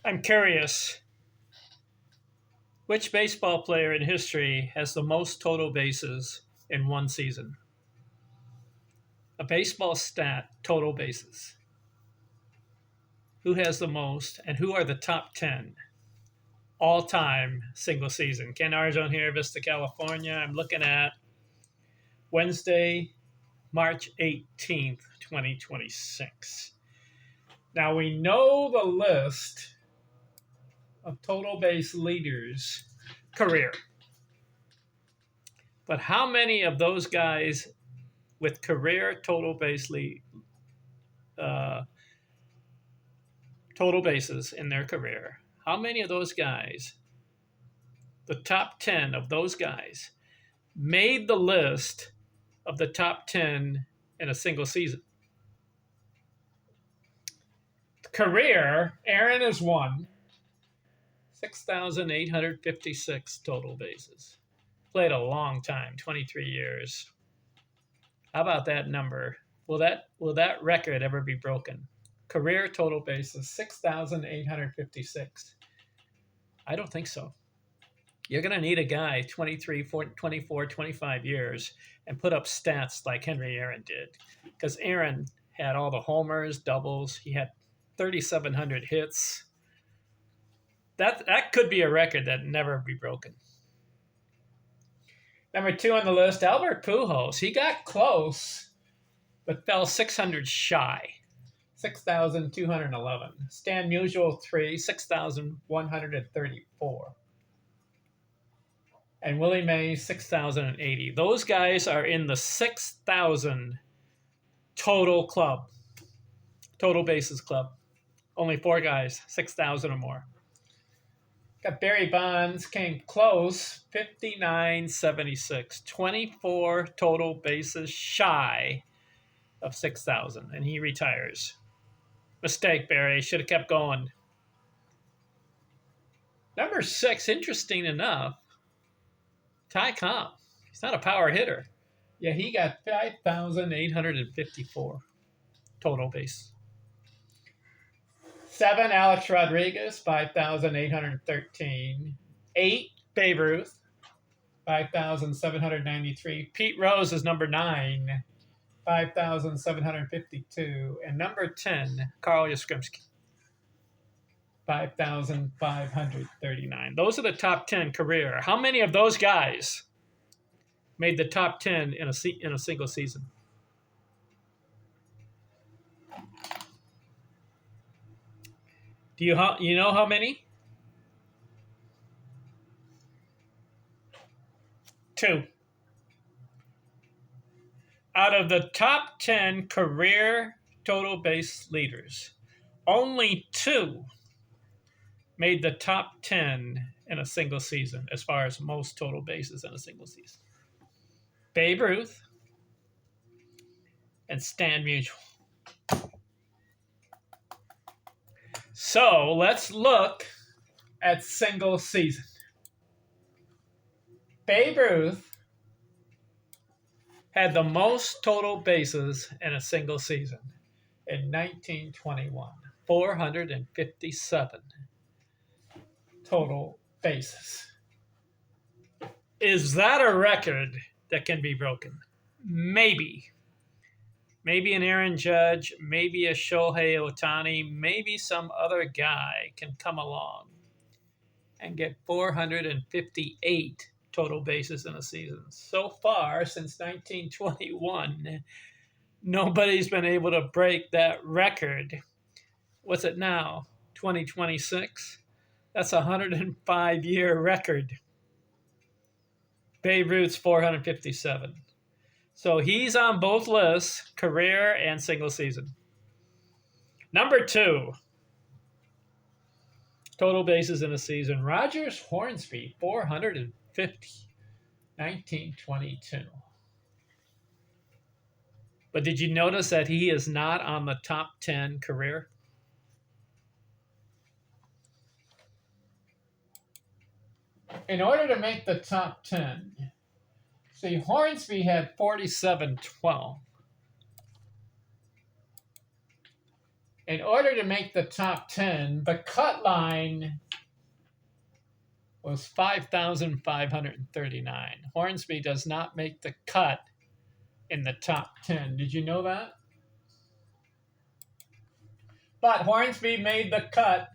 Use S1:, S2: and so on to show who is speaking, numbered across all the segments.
S1: I'm curious, which baseball player in history has the most total bases in one season? A baseball stat, total bases. Who has the most, and who are the top 10 all time single season? Ken Arjone here, Vista, California. I'm looking at Wednesday, March 18th, 2026. Now we know the list of total base leaders career, but how many of those guys with career uh, total bases in their career, how many of those guys, the top 10 of those guys, made the list of the top 10 in a single season? Career, Aaron is one, 6,856 total bases. Played a long time, 23 years. How about that number? Will that record ever be broken? Career total bases 6,856. I don't think so. You're going to need a guy 23, 24, 25 years and put up stats like Henry Aaron did. Because Aaron had all the homers, doubles. He had 3,700 hits. That could be a record that never be broken. Number 2 on the list, Albert Pujols. He got close, but fell 600 shy. 6,211. Stan Musial 3, 6,134. And Willie Mays 6,080. Those guys are in the 6,000 total club, total bases club. Only 4 guys, 6,000 or more. Got Barry Bonds, came close, 5,976. 24 total bases shy of 6,000, and he retires. Mistake, Barry. Should have kept going. Number 6, interesting enough, Ty Cobb. He's not a power hitter. Yeah, he got 5,854 total base. 7, Alex Rodriguez, 5,813. 8, Babe Ruth, 5,793. Pete Rose is number 9, 5,752. And number 10, Carl Yastrzemski, 5,539. Those are the top 10 career. How many of those guys made the top 10 in a single season? Do you know how many? 2. Out of the top 10 career total base leaders, only 2 made the top 10 in a single season as far as most total bases in a single season. Babe Ruth and Stan Musial. So let's look at single season. Babe Ruth had the most total bases in a single season in 1921, 457 total bases. Is that a record that can be broken? Maybe. Maybe an Aaron Judge, maybe a Shohei Ohtani, maybe some other guy can come along and get 458 total bases in a season. So far, since 1921, nobody's been able to break that record. What's it now? 2026? That's a 105-year record. Babe Ruth's 457. So he's on both lists, career and single season. Number 2, total bases in a season. Rogers Hornsby, 450, 1922. But did you notice that he is not on the top 10 career? In order to make the top 10, see, Hornsby had 4712. In order to make the top 10, the cut line was 5,539. Hornsby does not make the cut in the top 10. Did you know that? But Hornsby made the cut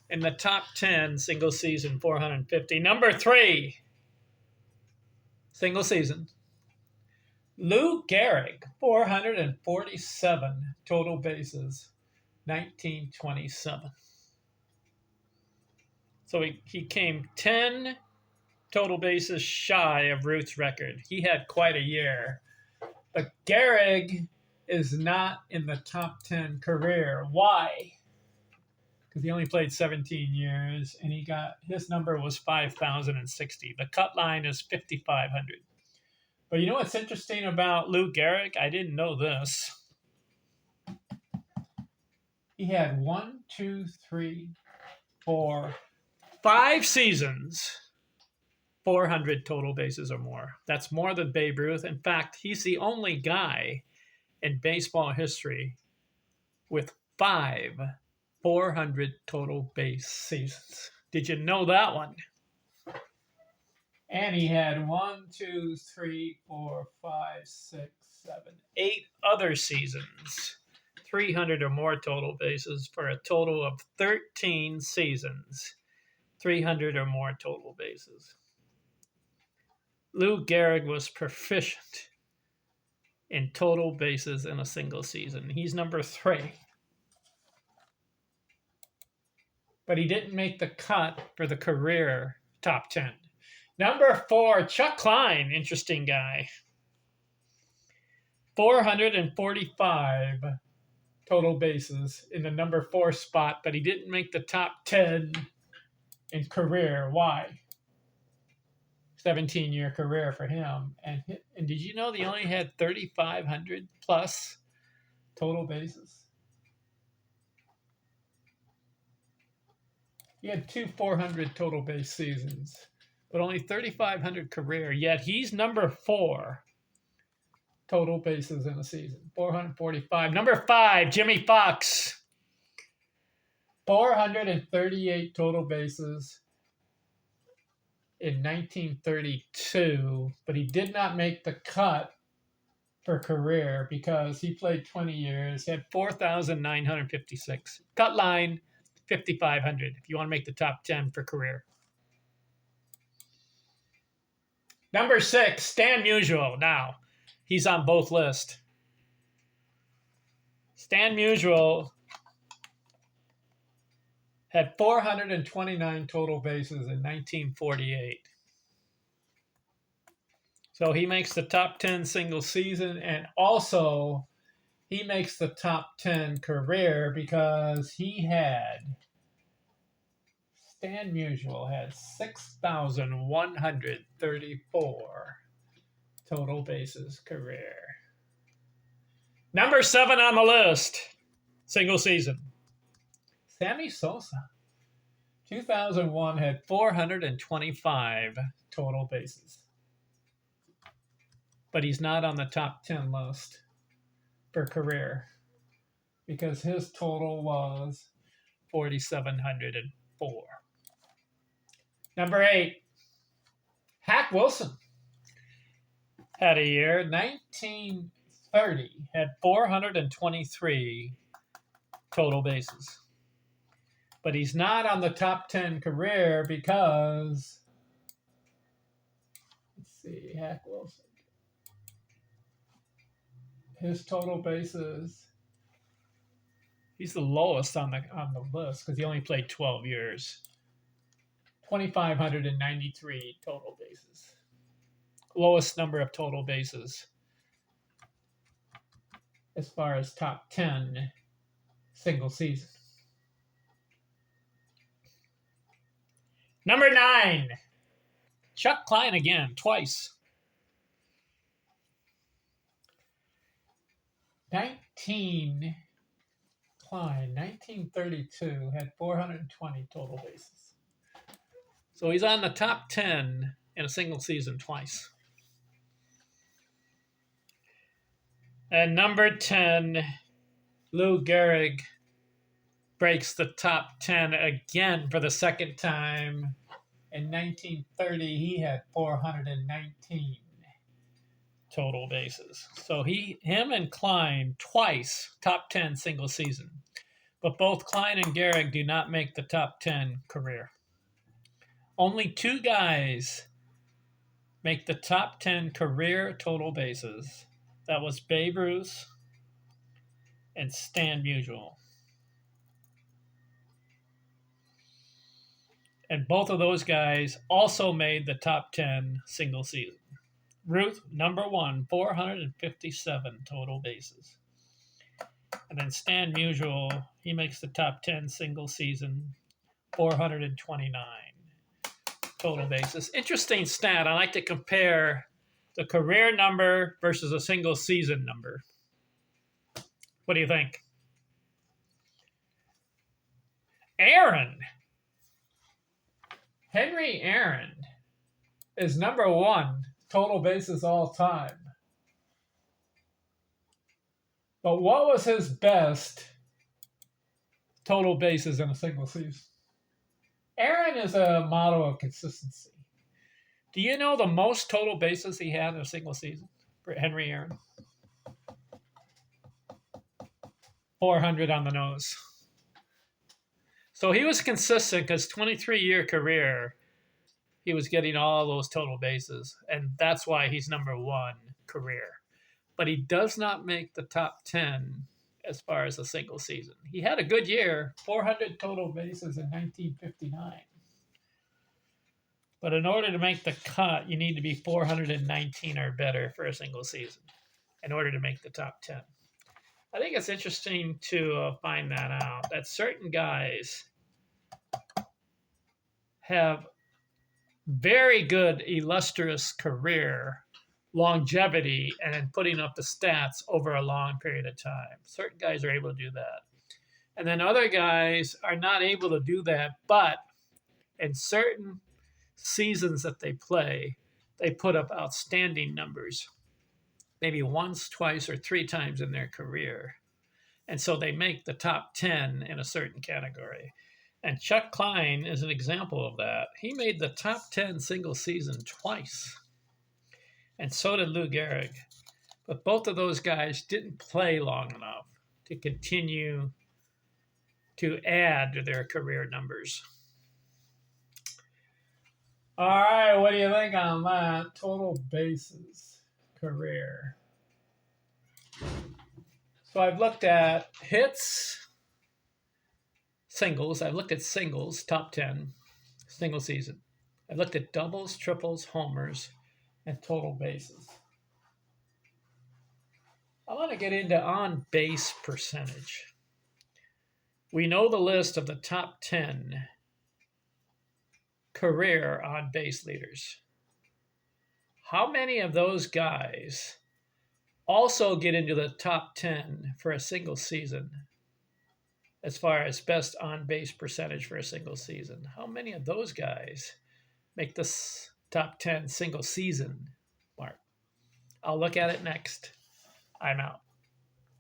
S1: in the top 10 single season, 450. Number 3, single season. Lou Gehrig, 447 total bases, 1927. So he came 10 total bases shy of Root's record. He had quite a year. But Gehrig is not in the top 10 career. Why? Because he only played 17 years, and his number was 5,060. The cut line is 5,500. But you know what's interesting about Lou Gehrig? I didn't know this. He had 5 seasons, 400 total bases or more. That's more than Babe Ruth. In fact, he's the only guy in baseball history with 5 400 total base seasons. Did you know that one? And he had 8 other seasons, 300 or more total bases, for a total of 13 seasons, 300 or more total bases. Lou Gehrig was proficient in total bases in a single season. He's number 3. But he didn't make the cut for the career top 10. Number 4, Chuck Klein, interesting guy. 445 total bases in the number 4 spot, but he didn't make the top 10 in career. Why? 17-year career for him. And did you know he only had 3,500 plus total bases? He had 2 400 total base seasons, but only 3,500 career, yet he's number 4 total bases in a season, 445. Number 5, Jimmy Fox, 438 total bases in 1932, but he did not make the cut for career because he played 20 years, had 4,956. Cut line, 5,500 if you want to make the top 10 for career. Number 6, Stan Musial. Now, he's on both lists. Stan Musial had 429 total bases in 1948. So he makes the top 10 single season, and also he makes the top 10 career because Stan Musial had 6,134 total bases career. Number 7 on the list, single season. Sammy Sosa, 2001, had 425 total bases. But he's not on the top 10 list for career because his total was 4,704. Number 8, Hack Wilson had a year, 1930, had 423 total bases. But he's not on the top 10 career because, let's see, Hack Wilson. His total bases, he's the lowest on the list because he only played 12 years. 2,593 total bases. Lowest number of total bases as far as top 10 single season. Number 9, Chuck Klein again, twice. 1932, had 420 total bases. So he's on the top 10 in a single season twice. And number 10, Lou Gehrig, breaks the top 10 again for the second time. In 1930, he had 419 total bases. So him and Klein twice top 10 single season. But both Klein and Gehrig do not make the top 10 career. Only two guys make the top 10 career total bases. That was Babe Ruth and Stan Musial. And both of those guys also made the top 10 single season. Ruth, number one, 457 total bases. And then Stan Musial, he makes the top 10 single season, 429 total bases. Interesting stat. I like to compare the career number versus a single season number. What do you think? Henry Aaron is number one total bases all time. But what was his best total bases in a single season? Aaron is a model of consistency. Do you know the most total bases he had in a single season for Henry Aaron? 400 on the nose. So he was consistent because 23-year career, he was getting all those total bases. And that's why he's number one career. But he does not make the top 10 as far as a single season. He had a good year, 400 total bases in 1959. But in order to make the cut, you need to be 419 or better for a single season in order to make the top 10. I think it's interesting to find that out, that certain guys have very good illustrious career longevity and putting up the stats over a long period of time. Certain guys are able to do that. And then other guys are not able to do that, but in certain seasons that they play, they put up outstanding numbers, maybe once, twice, or three times in their career. And so they make the top 10 in a certain category. And Chuck Klein is an example of that. He made the top 10 single season twice. And so did Lou Gehrig. But both of those guys didn't play long enough to continue to add to their career numbers. All right, what do you think on that? Total bases career. So I've looked at hits, singles. I've looked at singles, top 10, single season. I've looked at doubles, triples, homers, and total bases. I want to get into on-base percentage. We know the list of the top 10 career on-base leaders. How many of those guys also get into the top 10 for a single season as far as best on-base percentage for a single season? How many of those guys make this top 10 single season mark? I'll look at it next. I'm out.